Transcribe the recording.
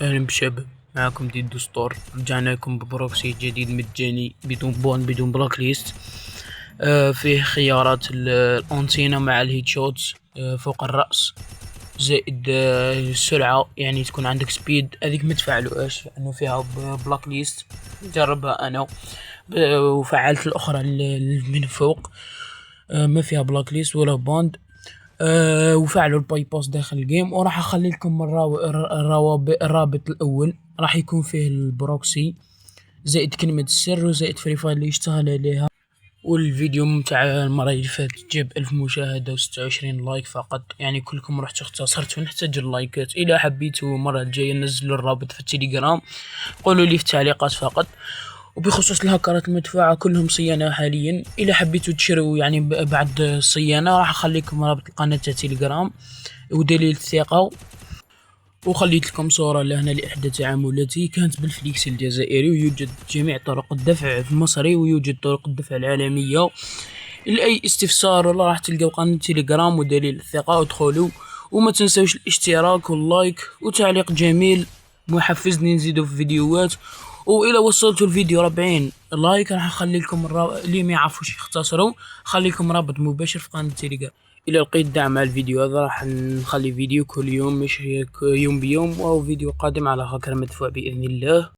أهلا بالشباب، معكم ديدو ستور. رجعنا لكم ببروكسي جديد مجاني بدون بدون بلاك ليست. فيه خيارات الأنتينا مع الهيد شوتس فوق الرأس، زائد السرعة، يعني تكون عندك سبيد. هذيك متفعلوهاش لأنه فيها بلاك ليست، جربها أنا. وفعلت الأخرى من فوق، ما فيها بلاك ليست ولا باند. وفعلوا الباي باس داخل الجيم، وراح اخلي لكم الرابط الاول، راح يكون فيه البروكسي زائد كلمة السر وزائد فري فاير اللي يشتغل عليها. والفيديو متاع المرة اللي فاتت جاب 1000 مشاهدة و26 لايك فقط، يعني كلكم رحتوا اختصرتوا، نحتاج اللايكات. إذا حبيتوا المرة الجاية نزلوا الرابط في التليجرام، قولوا لي في التعليقات فقط. وبخصوص الهكرات المدفوعة كلهم صيانة حاليا، إذا حبيتوا تشروا يعني بعد الصيانة راح أخليكم رابط القناة تاع تليجرام ودليل الثقة. وخليت لكم صورة لهنا لإحدى تعاملاتي، كانت بالفليكس الجزائري، ويوجد جميع طرق الدفع في المصري، ويوجد طرق الدفع العالمية. لأي استفسار والله راح تلقاو قناة تليجرام ودليل الثقة، ادخلوا. وما تنسوش الاشتراك واللايك وتعليق جميل محفزني نزيدو في فيديوهات. والى وصلتوا الفيديو 40 لايك راح اخلي لكم اللي ما يعرفوش يختصروا، خلي لكم رابط مباشر في قناة تليجرام. الى لقيت دعم على الفيديو هذا راح نخلي فيديو كل يوم، مش يوم بيوم، او فيديو قادم على هاكر مدفوع باذن الله.